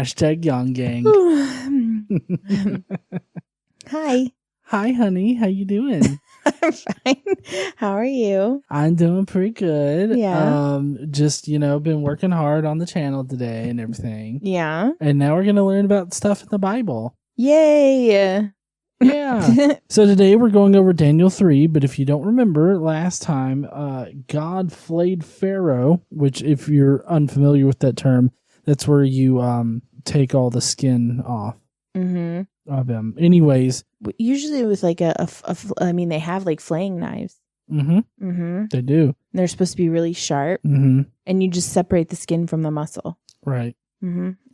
Hashtag Young Gang. Hi. Hi, honey. How you doing? I'm fine. How are you? I'm doing pretty good. Yeah. Just, been working hard on the channel today and everything. Yeah. And now we're going to learn about stuff in the Bible. Yay. Yeah. So today we're going over Daniel 3, but if you don't remember, last time God flayed Pharaoh, which if you're unfamiliar with that term, that's where you take all the skin off of him. Anyways. Usually with like they have like flaying knives. They do. They're supposed to be really sharp. And you just separate the skin from the muscle. Right.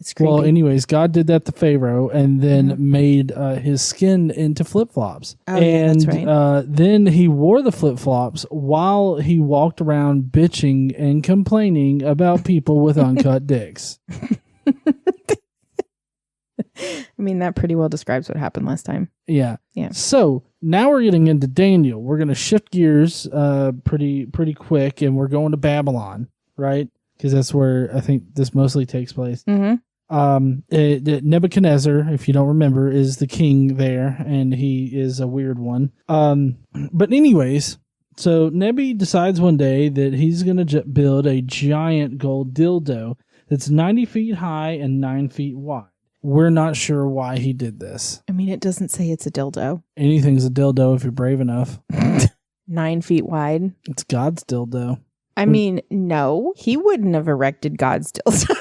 It's creepy. Well, anyways, God did that to Pharaoh and then made his skin into flip-flops. Oh, yeah, that's right. Then he wore the flip-flops while he walked around bitching and complaining about people with uncut dicks. I mean, that pretty well describes what happened last time. Yeah. Yeah. So now we're getting into Daniel. We're going to shift gears pretty quick, and we're going to Babylon, right? Because that's where I think this mostly takes place. Nebuchadnezzar, if you don't remember, is the king there, and he is a weird one. But anyways, so Nebby decides one day that he's going to build a giant gold dildo that's 90 feet high and 9 feet wide. We're not sure why he did this. I mean, it doesn't say it's a dildo. Anything's a dildo if you're brave enough. 9 feet wide. It's God's dildo. I mean, no, he wouldn't have erected God's dildo.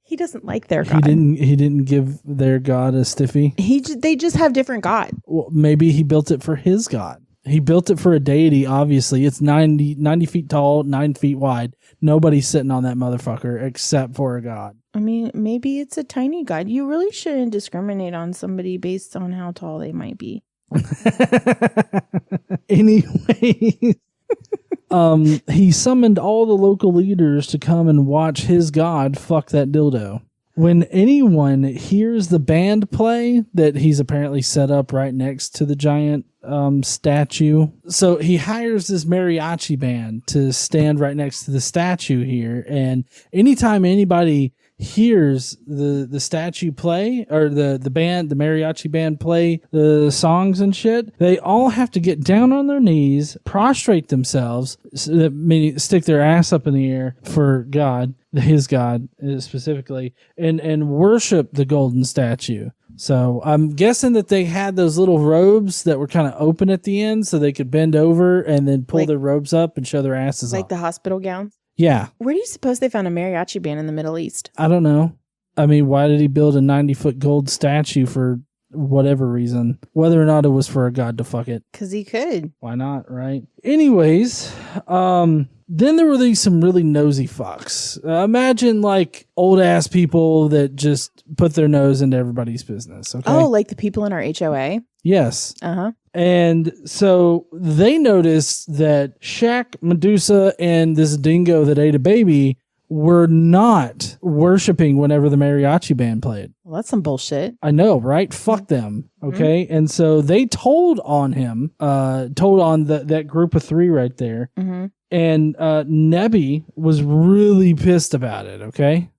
He doesn't like their God. He didn't give their God a stiffy. They just have different God. Well, maybe he built it for his God. He built it for a deity, obviously. It's 90 feet tall, 9 feet wide. Nobody's sitting on that motherfucker except for a God. I mean, maybe it's a tiny God. You really shouldn't discriminate on somebody based on how tall they might be. Anyways, he summoned all the local leaders to come and watch his God fuck that dildo. When anyone hears the band play that he's apparently set up right next to the giant statue, so he hires this mariachi band to stand right next to the statue here, and anytime anybody hears the statue play, or the mariachi band play the songs and shit, they all have to get down on their knees, prostrate themselves, meaning stick their ass up in the air for God, his God specifically, and worship the golden statue. So I'm guessing that they had those little robes that were kind of open at the end so they could bend over and then pull their robes up and show their asses like off. the hospital gowns? Yeah. Where do you suppose they found a mariachi band in the Middle East? I don't know. I mean, why did he build a 90-foot gold statue for whatever reason? Whether or not it was for a god to fuck it. Because he could. Why not, right? Anyways, then there were some really nosy fucks. Imagine like old ass people that just put their nose into everybody's business. Okay. Oh, like the people in our HOA? Yes. Uh-huh. And so they noticed that Shaq, Medusa, and this dingo that ate a baby were not worshiping whenever the mariachi band played. Well, that's some bullshit. I know, right? Fuck them. Okay. And so they told on that group of three right there. And Nebby was really pissed about it. Okay.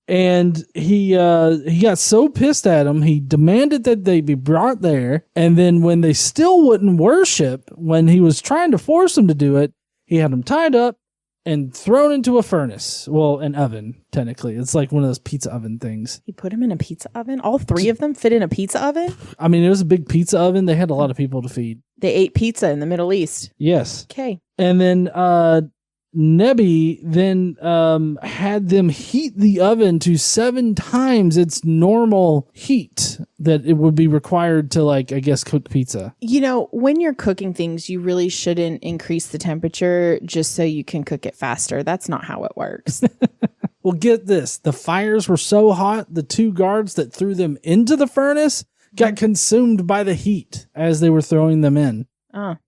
And he got so pissed at him, he demanded that they be brought there. And then when they still wouldn't worship, when he was trying to force them to do it, he had them tied up and thrown into a furnace. Well, an oven, technically. It's like one of those pizza oven things. He put him in a pizza oven? All three of them fit in a pizza oven? I mean, it was a big pizza oven. They had a lot of people to feed. They ate pizza in the Middle East. Yes. Okay. And then Nebby then had them heat the oven to 7 times its normal heat that it would be required to, like, I guess, cook pizza. You know, when you're cooking things, you really shouldn't increase the temperature just so you can cook it faster. That's not how it works. Well, get this. The fires were so hot, the 2 guards that threw them into the furnace got consumed by the heat as they were throwing them in.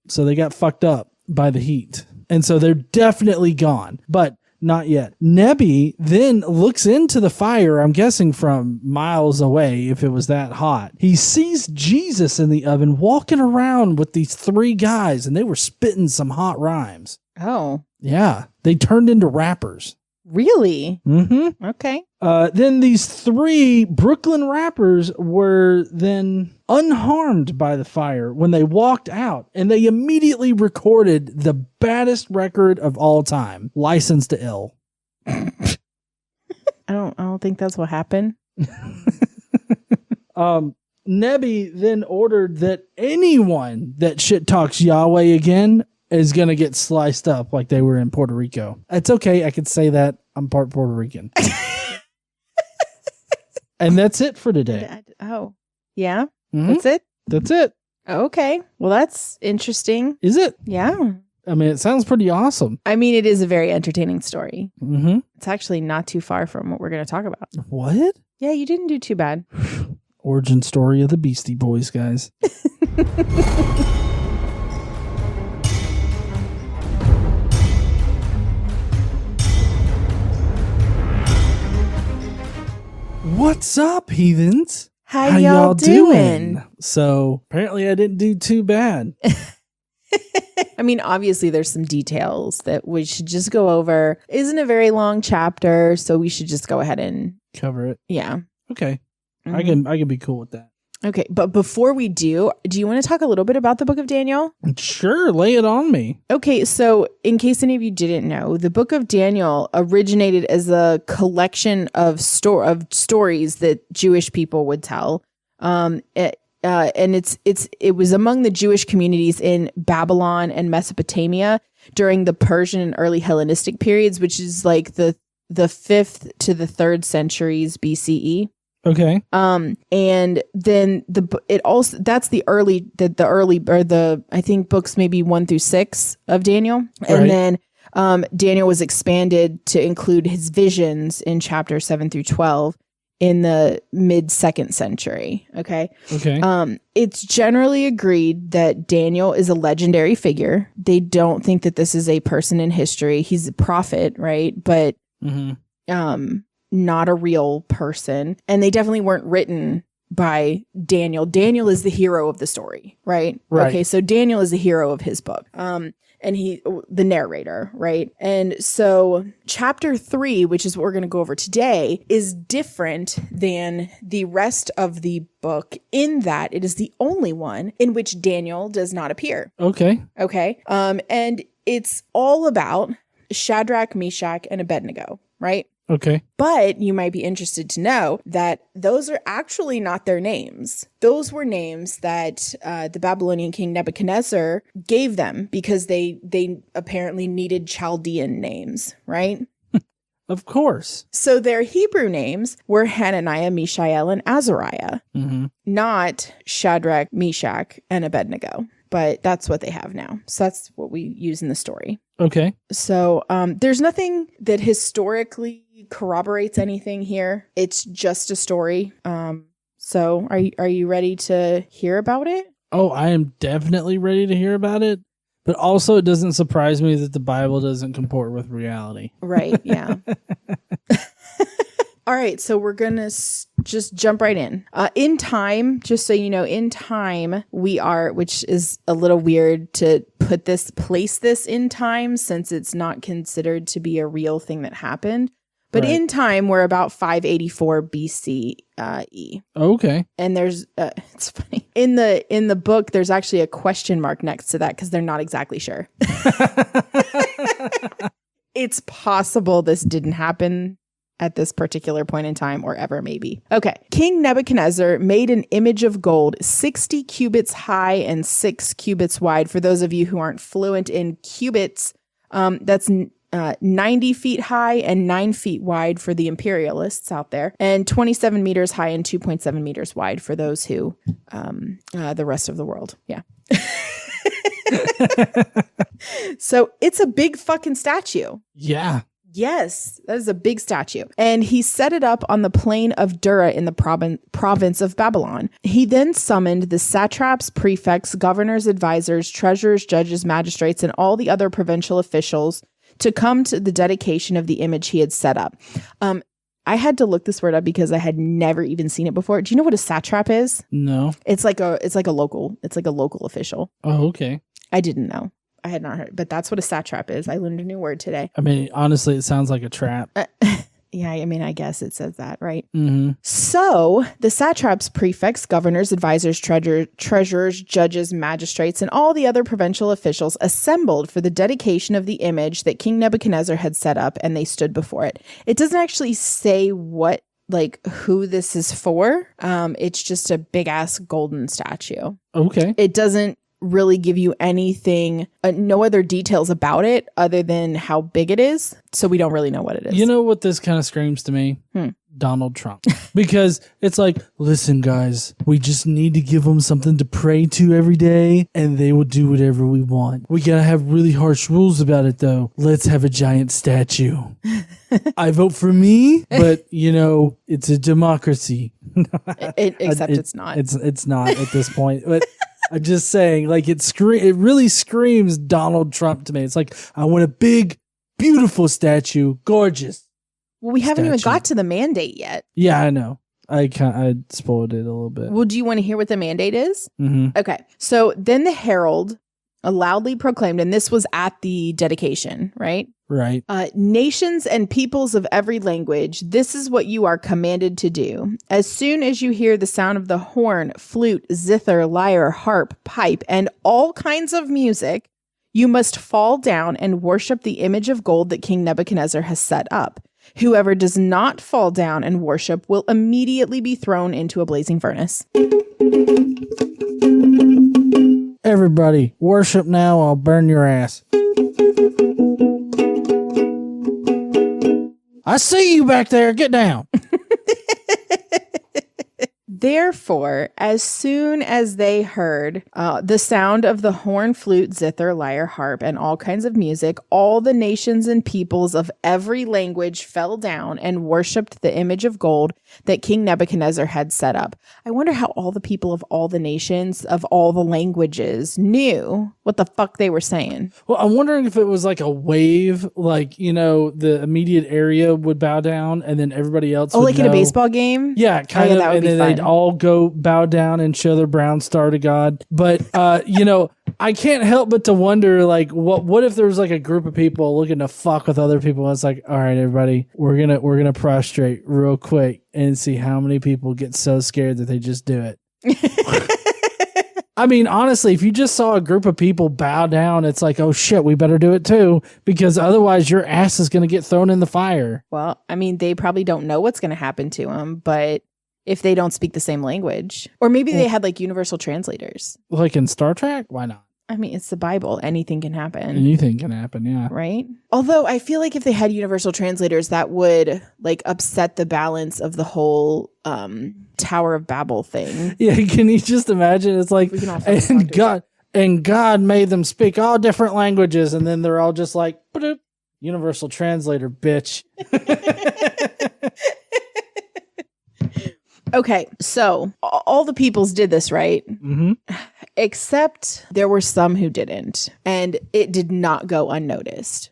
So they got fucked up by the heat. And so they're definitely gone, but not yet. Nebby then looks into the fire, I'm guessing from miles away if it was that hot. He sees Jesus in the oven walking around with these 3 guys, and they were spitting some hot rhymes. Oh, Yeah, they turned into rappers. really? Mm-hmm. Okay. Then these 3 Brooklyn rappers were then unharmed by the fire when they walked out, and they immediately recorded the baddest record of all time, License to Ill. I don't think that's what happened. Nebby then ordered that anyone that shit talks Yahweh again is going to get sliced up like they were in Puerto Rico. It's okay. I could say that. I'm part Puerto Rican. And that's it for today. Oh, yeah? Mhm. That's it? That's it. Okay. Well, that's interesting. Is it? Yeah. I mean, it sounds pretty awesome. I mean, it is a very entertaining story. Mm-hmm. It's actually not too far from what we're going to talk about. What? Yeah, you didn't do too bad. Origin story of the Beastie Boys, guys. What's up, heathens? How y'all doing? So apparently I didn't do too bad. I mean, obviously there's some details that we should just go over. Isn't a very long chapter, so we should just go ahead and Cover it. yeah. Okay. Mhm. I can be cool with that. Okay, but before we do you want to talk a little bit about the Book of Daniel? Sure, lay it on me. Okay, so in case any of you didn't know, the Book of Daniel originated as a collection of stories that Jewish people would tell. And it was among the Jewish communities in Babylon and Mesopotamia during the Persian and early Hellenistic periods, which is like the 5th to the 3rd centuries BCE. Okay. And then that's the early I think books maybe 1 through 6 of Daniel. And Right. then Daniel was expanded to include his visions in chapter 7 through 12 in the mid 2nd century. Okay. Okay. It's generally agreed that Daniel is a legendary figure. They don't think that this is a person in history. He's a prophet, right? But Mm-hmm. not a real person. And they definitely weren't written by Daniel. Daniel is the hero of the story, right? Right. Okay, so Daniel is the hero of his book. And the narrator, right? And so chapter 3, which is what we're going to go over today, is different than the rest of the book in that it is the only one in which Daniel does not appear. Okay. Okay. And it's all about Shadrach, Meshach, and Abednego, right? Okay. But you might be interested to know that those are actually not their names. Those were names that the Babylonian king Nebuchadnezzar gave them because they apparently needed Chaldean names, right? Of course. So their Hebrew names were Hananiah, Mishael, and Azariah, Mm-hmm. not Shadrach, Meshach, and Abednego. But that's what they have now. So that's what we use in the story. Okay. So there's nothing that historically corroborates anything here. It's just a story. So are you ready to hear about it? Oh, I am definitely ready to hear about it. But also, it doesn't surprise me that the Bible doesn't comport with reality. Right. Yeah. All right. So we're going to just jump right in. In time, just so you know, in time, we are, which is a little weird to place this in time since it's not considered to be a real thing that happened. But Right. in time, we're about 584 BCE. Okay. And there's, it's funny. In the book, there's actually a question mark next to that because they're not exactly sure. It's possible this didn't happen at this particular point in time or ever maybe. Okay. King Nebuchadnezzar made an image of gold 60 cubits high and 6 cubits wide. For those of you who aren't fluent in cubits, that's 90 feet high and 9 feet wide for the imperialists out there, and 27 meters high and 2.7 meters wide for those who, the rest of the world. Yeah. So it's a big fucking statue. Yeah. Yes, that is a big statue. And he set it up on the plain of Dura in the province of Babylon. He then summoned the satraps, prefects, governors, advisors, treasurers, judges, magistrates, and all the other provincial officials to come to the dedication of the image he had set up. I had to look this word up because I had never even seen it before. Do you know what a satrap is? No. It's like a local official. Oh, okay. I didn't know. I had not heard, but that's what a satrap is. I learned a new word today. I mean, honestly, it sounds like a trap. Yeah, I mean, I guess it says that, right? Mm-hmm. So the satraps, prefects, governors, advisors, treasurers, judges, magistrates, and all the other provincial officials assembled for the dedication of the image that King Nebuchadnezzar had set up, and they stood before it. It doesn't actually say who this is for. It's just a big ass golden statue. Okay. It doesn't really give you anything, no other details about it other than how big it is. So we don't really know what it is. You know what this kind of screams to me? Donald Trump. Because it's like, listen, guys, we just need to give them something to pray to every day and they will do whatever we want. We got to have really harsh rules about it, though. Let's have a giant statue. I vote for me, but, it's a democracy. Except it's not. It's not at this point. But I'm just saying, like, it really screams Donald Trump to me. It's like, I want a big, beautiful statue. Gorgeous. Well, we haven't even got to the mandate yet. Yeah, I know. I spoiled it a little bit. Well, do you want to hear what the mandate is? Mm-hmm. Okay. So then the herald loudly proclaimed, and this was at the dedication, right? Right. Nations and peoples of every language, this is what you are commanded to do. As soon as you hear the sound of the horn, flute, zither, lyre, harp, pipe, and all kinds of music, you must fall down and worship the image of gold that King Nebuchadnezzar has set up. Whoever does not fall down and worship will immediately be thrown into a blazing furnace. Everybody, worship now, I'll burn your ass. I see you back there. Get down. Therefore, as soon as they heard the sound of the horn, flute, zither, lyre, harp, and all kinds of music, all the nations and peoples of every language fell down and worshipped the image of gold that King Nebuchadnezzar had set up. I wonder how all the people of all the nations, of all the languages, knew what the fuck they were saying. Well, I'm wondering if it was like a wave, like, the immediate area would bow down and then everybody else would like know. In a baseball game? Yeah, kind of. That would and be then fun. they'd all go bow down and show their brown star to God. But, I can't help but to wonder, like, what if there was like a group of people looking to fuck with other people? And it's like, all right, everybody, we're gonna prostrate real quick and see how many people get so scared that they just do it. I mean, honestly, if you just saw a group of people bow down, it's like, oh shit, we better do it too, because otherwise your ass is gonna get thrown in the fire. Well, I mean, they probably don't know what's gonna happen to them, but if they don't speak the same language, or maybe they had like universal translators, like in Star Trek, why not? I mean, it's the Bible. Anything can happen. Anything can happen, yeah. Right? Although I feel like if they had universal translators, that would like upset the balance of the whole Tower of Babel thing. Yeah, can you just imagine? It's like, and God made them speak all different languages, and then they're all just like, universal translator, bitch. Okay, so all the peoples did this, right? Mm-hmm. Except there were some who didn't, and it did not go unnoticed.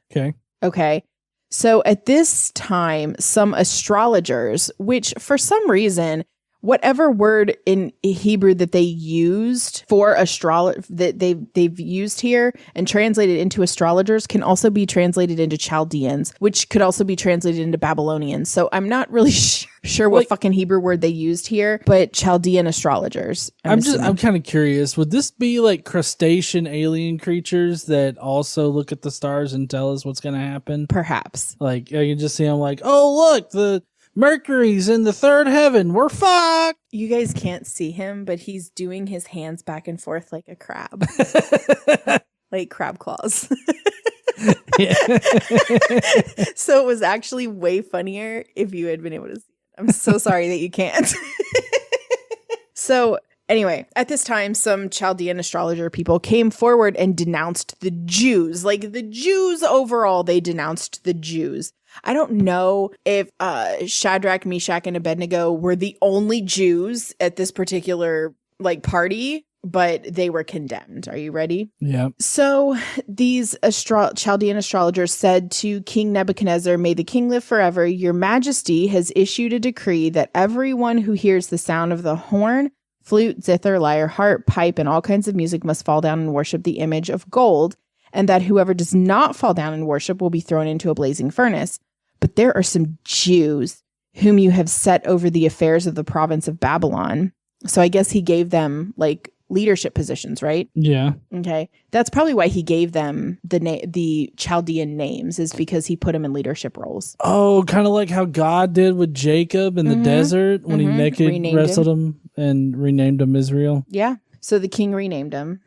Okay. So at this time, some astrologers, which for some reason, whatever word in Hebrew that they used for that they've used here and translated into astrologers can also be translated into Chaldeans, which could also be translated into Babylonians. So I'm not really sure what fucking Hebrew word they used here, but Chaldean astrologers. I'm kind of curious. Would this be like crustacean alien creatures that also look at the stars and tell us what's going to happen? Perhaps. Like I can just see them like, oh look, the Mercury's in the third heaven. We're fucked. You guys can't see him, but he's doing his hands back and forth like a crab. Like crab claws. So it was actually way funnier if you had been able to see it. I'm so sorry that you can't. So anyway, at this time, some Chaldean astrologer people came forward and denounced the Jews. Like the Jews overall, they denounced the Jews. I don't know if Shadrach, Meshach, and Abednego were the only Jews at this particular party, but they were condemned. Are you ready? Yeah. So these Chaldean astrologers said to King Nebuchadnezzar, "May the king live forever. Your majesty has issued a decree that everyone who hears the sound of the horn, flute, zither, lyre, harp, pipe, and all kinds of music must fall down and worship the image of gold. and that whoever does not fall down and worship will be thrown into a blazing furnace. But there are some Jews whom you have set over the affairs of the province of Babylon. So I guess he gave them like leadership positions, right? Yeah. Okay. That's probably why he gave them the Chaldean names, is because he put them in leadership roles. Oh, kind of like how God did with Jacob in the desert when he naked wrestled him and renamed him Israel. Yeah. So the king renamed him.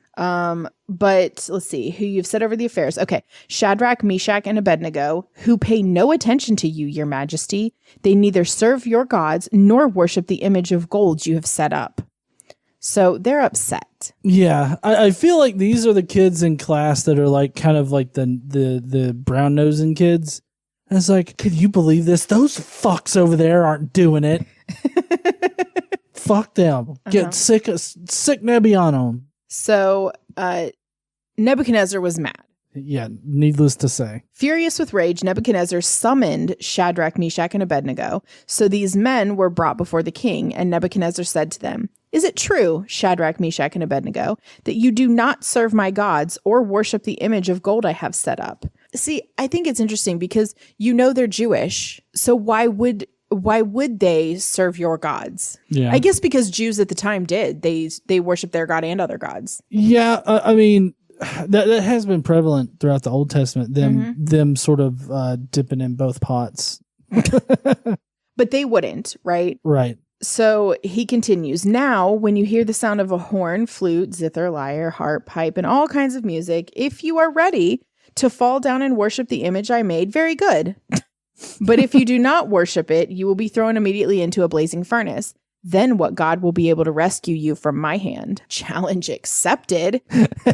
But let's see who you've set over the affairs. Okay. Shadrach, Meshach, and Abednego, who pay no attention to you, your majesty. They neither serve your gods nor worship the image of gold you have set up. So they're upset. Yeah. I feel like these are the kids in class that are like kind of like the brown nosing kids. And it's like, could you believe this? Those fucks over there aren't doing it. Fuck them. Get sick Nebby on them. So Nebuchadnezzar was mad. Yeah, needless to say. Furious with rage, Nebuchadnezzar summoned Shadrach, Meshach, and Abednego. So these men were brought before the king, and Nebuchadnezzar said to them, "Is it true, Shadrach, Meshach, and Abednego, that you do not serve my gods or worship the image of gold I have set up?" See, I think it's interesting because they're Jewish. So why would they serve your gods? Yeah. I guess because Jews at the time did. They worship their god and other gods. Yeah, I mean, that has been prevalent throughout the Old Testament, them sort of dipping in both pots. But they wouldn't, right? Right. So he continues, "Now, when you hear the sound of a horn, flute, zither, lyre, harp, pipe, and all kinds of music, if you are ready to fall down and worship the image I made, very good. But if you do not worship it, you will be thrown immediately into a blazing furnace. Then what God will be able to rescue you from my hand?" Challenge accepted.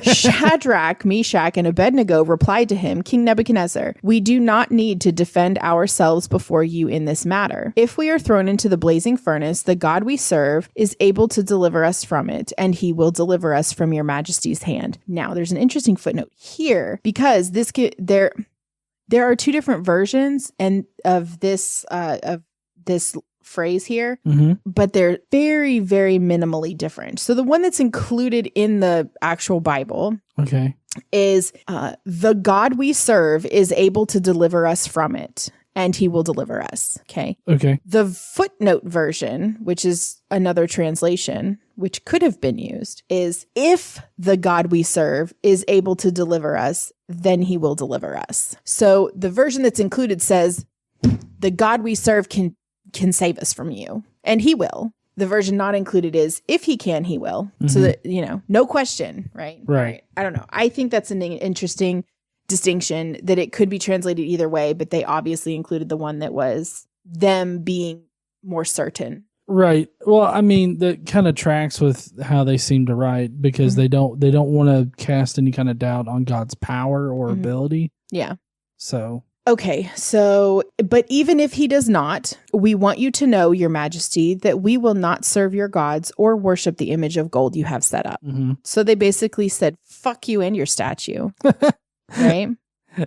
Shadrach, Meshach, and Abednego replied to him, "King Nebuchadnezzar, we do not need to defend ourselves before you in this matter. If we are thrown into the blazing furnace, the God we serve is able to deliver us from it, and he will deliver us from your majesty's hand." Now, there's an interesting footnote here, because there are two different versions of this phrase here, but they're very, very minimally different. So the one that's included in the actual Bible is the God we serve is able to deliver us from it, and he will deliver us. Okay. The footnote version, which is another translation, which could have been used, is if the God we serve is able to deliver us, then he will deliver us. So the version that's included says the God we serve can save us from you, and he will. The version not included is if he can, he will. So that, no question, right? Right. I don't know. I think that's an interesting distinction, that it could be translated either way, but they obviously included the one that was them being more certain. Right. Well, I mean, that kind of tracks with how they seem to write, because they don't want to cast any kind of doubt on God's power or ability. Yeah. So. Okay, so, but even if he does not, we want you to know, your majesty, that we will not serve your gods or worship the image of gold you have set up. So they basically said, fuck you and your statue. Right?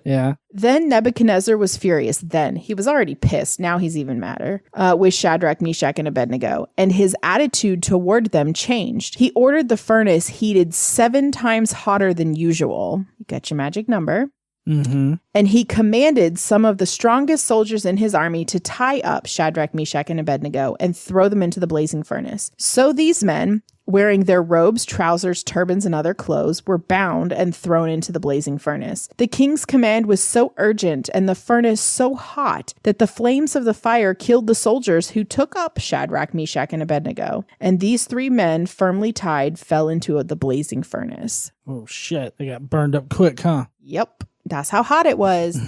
Yeah. Then Nebuchadnezzar was furious. Then he was already pissed. Now he's even madder with Shadrach, Meshach, and Abednego. And his attitude toward them changed. He ordered the furnace heated 7 times hotter than usual. You got your magic number. And he commanded some of the strongest soldiers in his army to tie up Shadrach, Meshach, and Abednego and throw them into the blazing furnace. So these men, wearing their robes, trousers, turbans, and other clothes, were bound and thrown into the blazing furnace. The king's command was so urgent and the furnace so hot that the flames of the fire killed the soldiers who took up Shadrach, Meshach, and Abednego. And these 3 men, firmly tied, fell into the blazing furnace. Oh, shit. They got burned up quick, huh? Yep. That's how hot it was.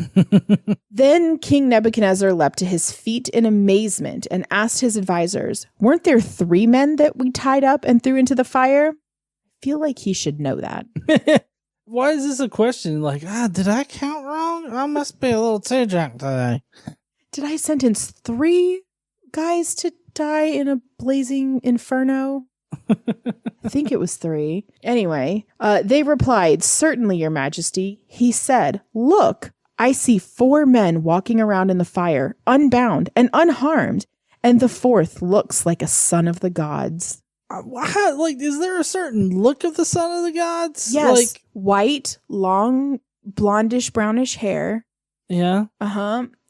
Then King Nebuchadnezzar leapt to his feet in amazement and asked his advisors, "Weren't there 3 men that we tied up and threw into the fire?" I feel like he should know that. Why is this a question? Like, did I count wrong? I must be a little too drunk today. Did I sentence 3 guys to die in a blazing inferno? I think it was 3. Anyway, they replied, "Certainly, your majesty." He said, "Look, I see 4 men walking around in the fire, unbound and unharmed, and the 4th looks like a son of the gods." Like, is there a certain look of the son of the gods? Yes, Like, white, long blondish brownish hair. Yeah.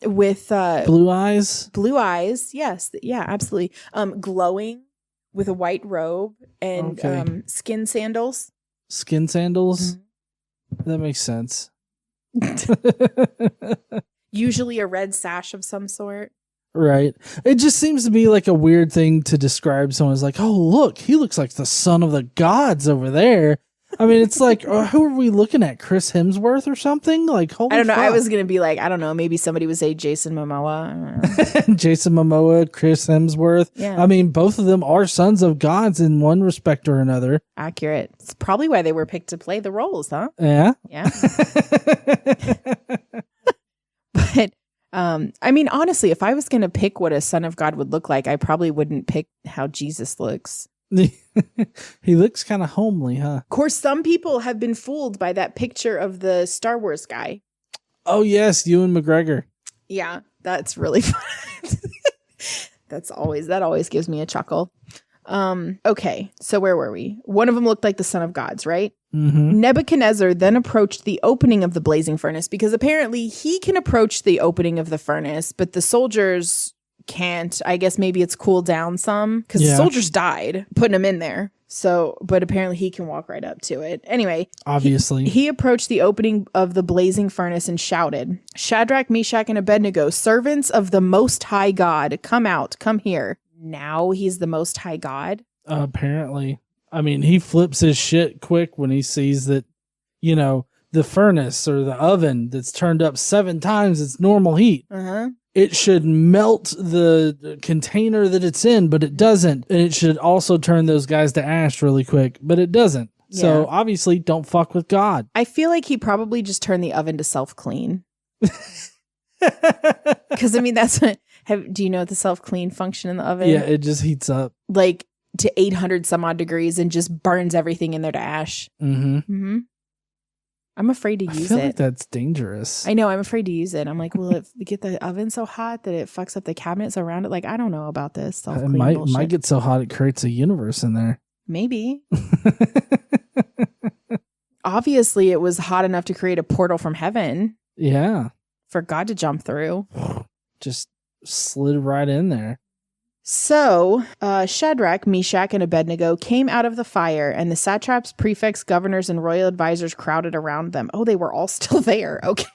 With blue eyes. Blue eyes. Yes. Yeah, absolutely. Glowing with a white robe and skin sandals. Skin sandals. Mm-hmm. That makes sense. Usually a red sash of some sort. Right. It just seems to be like a weird thing to describe someone as like, oh, look, he looks like the son of the gods over there. I mean, it's like, who are we looking at? Chris Hemsworth or something? Like, holy I don't know. fuck. I was going to be like, I don't know. Maybe somebody would say Jason Momoa. Jason Momoa, Chris Hemsworth. Yeah. I mean, both of them are sons of gods in one respect or another. Accurate. It's probably why they were picked to play the roles, huh? Yeah. Yeah. But, I mean, honestly, if I was going to pick what a son of God would look like, I probably wouldn't pick how Jesus looks. He looks kind of homely, huh? Of course, some people have been fooled by that picture of the Star Wars guy. Oh, yes, Ewan McGregor. Yeah, that's really fun. That always gives me a chuckle. Okay, so where were we? One of them looked like the son of gods, right? Mm-hmm. Nebuchadnezzar then approached the opening of the blazing furnace because apparently he can approach the opening of the furnace, but the soldiers can't. I guess maybe it's cooled down some because the soldiers died putting him in there. So, but apparently he can walk right up to it. Anyway, obviously, he approached the opening of the blazing furnace and shouted, Shadrach, Meshach, and Abednego, servants of the Most High God, come out, come here. Now he's the Most High God. Apparently. I mean, he flips his shit quick when he sees that, you know, the furnace or the oven that's turned up 7 times its normal heat. It should melt the container that it's in, but it doesn't. And it should also turn those guys to ash really quick, but it doesn't. Yeah. So obviously, don't fuck with God. I feel like he probably just turned the oven to self-clean. Because, I mean, that's what... do you know the self-clean function in the oven? Yeah, it just heats up. Like to 800 some odd degrees and just burns everything in there to ash. Mm-hmm. I'm afraid to use it. I feel like that's dangerous. I know. I'm afraid to use it. I'm like, will it get the oven so hot that it fucks up the cabinets around it? Like, I don't know about this. It might get so hot it creates a universe in there. Maybe. Obviously, it was hot enough to create a portal from heaven. Yeah. For God to jump through. Just slid right in there. So, Shadrach, Meshach, and Abednego came out of the fire, and the satraps, prefects, governors, and royal advisors crowded around them. Oh, they were all still there. Okay.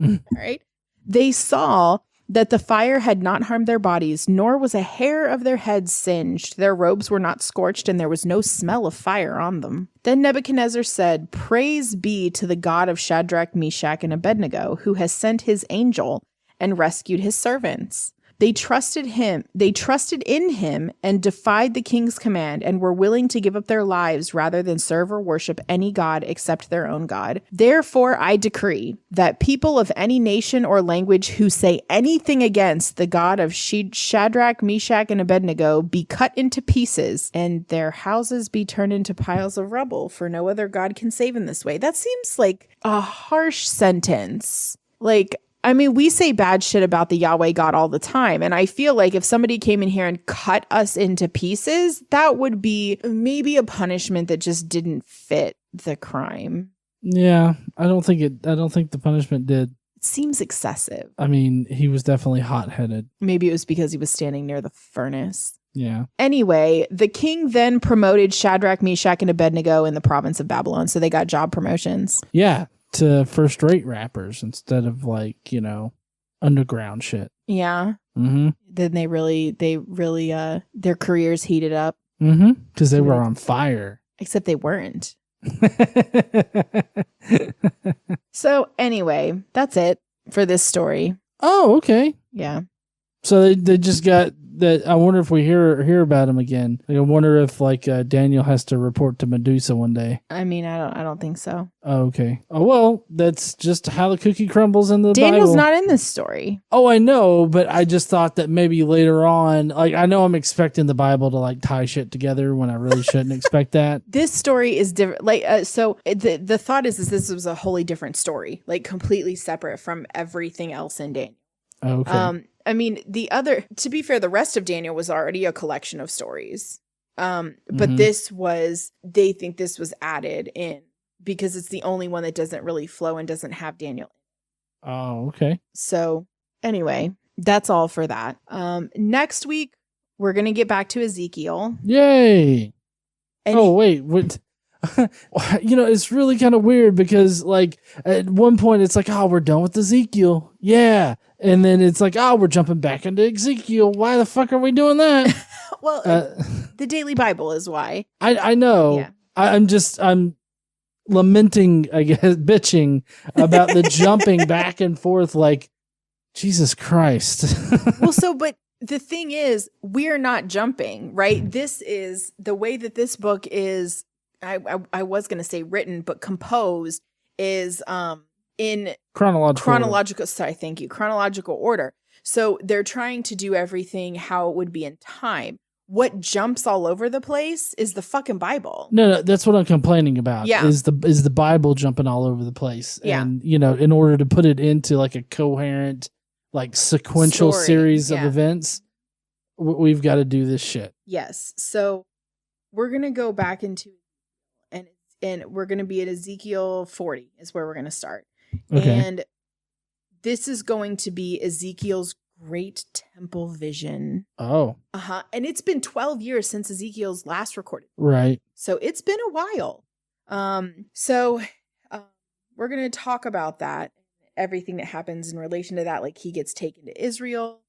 All right. They saw that the fire had not harmed their bodies, nor was a hair of their heads singed. Their robes were not scorched, and there was no smell of fire on them. Then Nebuchadnezzar said, Praise be to the God of Shadrach, Meshach, and Abednego, who has sent his angel and rescued his servants. They trusted in him and defied the king's command and were willing to give up their lives rather than serve or worship any god except their own God. Therefore, I decree that people of any nation or language who say anything against the God of Shadrach, Meshach, and Abednego be cut into pieces and their houses be turned into piles of rubble, for no other God can save in this way. That seems like a harsh sentence. Like, I mean, we say bad shit about the Yahweh God all the time. And I feel like if somebody came in here and cut us into pieces, that would be maybe a punishment that just didn't fit the crime. Yeah, I don't think the punishment did. It seems excessive. I mean, he was definitely hot-headed. Maybe it was because he was standing near the furnace. Yeah. Anyway, the king then promoted Shadrach, Meshach, and Abednego in the province of Babylon. So they got job promotions. Yeah. To first-rate rappers instead of like, you know, underground shit. Yeah. Mm-hmm. Then they really, their careers heated up. Mm-hmm. Because they were on fire. Except they weren't. So anyway, that's it for this story. Oh, okay. Yeah. So they just got that. I wonder if we hear about him again. Like, I wonder if like Daniel has to report to Medusa one day. I mean, I don't think so. Oh, okay. Oh well, that's just how the cookie crumbles in the Daniel's Bible. not in this story. Oh, I know, but I just thought that maybe later on, like I know I'm expecting the Bible to like tie shit together when I really shouldn't expect that. This story is different. Like, so the thought is this was a wholly different story, like completely separate from everything else in Daniel. Okay. I mean, to be fair, the rest of Daniel was already a collection of stories. But they think this was added in because it's the only one that doesn't really flow and doesn't have Daniel. Oh, okay. So anyway, that's all for that. Next week, we're going to get back to Ezekiel. Yay. And wait. What? It's really kind of weird because like at one point it's like, oh, we're done with Ezekiel. Yeah. And then it's like, oh, we're jumping back into Ezekiel. Why the fuck are we doing that? Well, the Daily Bible is why. I know. Yeah. I'm lamenting, I guess, bitching about the jumping back and forth. Like, Jesus Christ. But the thing is, we're not jumping, right? This is the way that this book is. I was going to say written, but composed is in chronological. Sorry, thank you. Chronological order. So they're trying to do everything how it would be in time. What jumps all over the place is the fucking Bible. No, that's what I'm complaining about. Yeah. Is the Bible jumping all over the place? Yeah. And in order to put it into like a coherent, like sequential series of events, we've got to do this shit. Yes. So we're gonna go back into, and we're gonna be at Ezekiel 40 is where we're gonna start. Okay. And this is going to be Ezekiel's great temple vision. Oh. And it's been 12 years since Ezekiel's last recorded. Right. So it's been a while. We're going to talk about that, everything that happens in relation to that. Like he gets taken to Israel.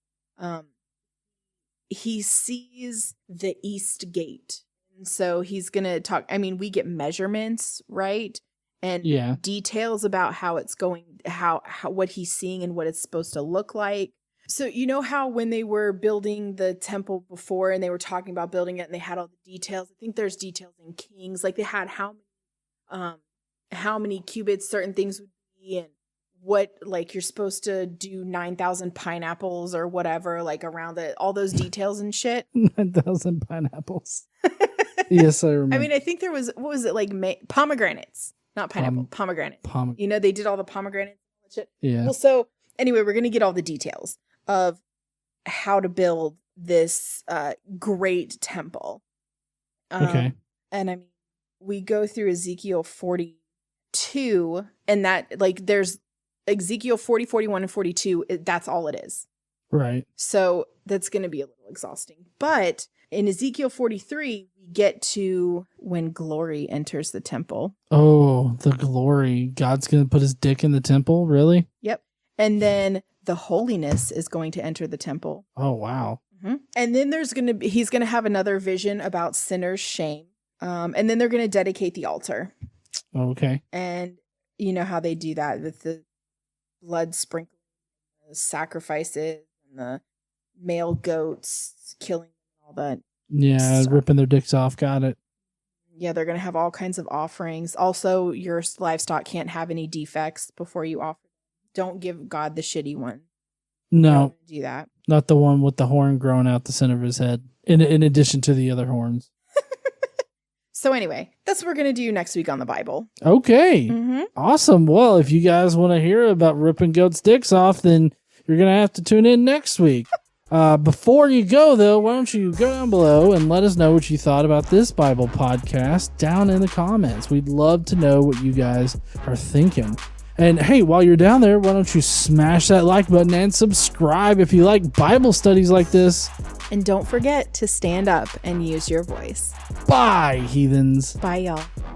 He sees the East Gate. And so he's going to talk. I mean, we get measurements, right? And details about how it's going, how what he's seeing and what it's supposed to look like. So you know how when they were building the temple before and they were talking about building it and they had all the details. I think there's details in Kings, like they had how many cubits certain things would be and what, like you're supposed to do 9,000 pineapples or whatever, like around all those details and shit. 9,000 pineapples. Yes, I remember. I mean, I think there was, what was it, like pomegranates, not pineapple, pomegranate. They did all the pomegranates and shit. Yeah. Well, so anyway, we're going to get all the details of how to build this great temple. Okay. And I mean, we go through Ezekiel 42 and that like there's Ezekiel 40, 41, and 42. That's all it is. Right. So that's going to be a little exhausting. But in Ezekiel 43, we get to when glory enters the temple. Oh, the glory. God's going to put his dick in the temple? Really? Yep. And then the holiness is going to enter the temple. Oh, wow. Mm-hmm. And then he's going to have another vision about sinners' shame. And then they're going to dedicate the altar. Okay. And you know how they do that with the blood sprinkling, the sacrifices, and the male goats killing all that. Yeah, stuff. Ripping their dicks off. Got it. Yeah, they're going to have all kinds of offerings. Also, your livestock can't have any defects before you offer. Don't give God the shitty one. No. Don't do that. Not the one with the horn growing out the center of his head, in addition to the other horns. So anyway, that's what we're going to do next week on the Bible. Okay. Mm-hmm. Awesome. Well, if you guys want to hear about ripping goats' dicks off, then you're going to have to tune in next week. Before you go, though, why don't you go down below and let us know what you thought about this Bible podcast down in the comments. We'd love to know what you guys are thinking. And hey, while you're down there, why don't you smash that like button and subscribe if you like Bible studies like this. And don't forget to stand up and use your voice. Bye, heathens. Bye, y'all.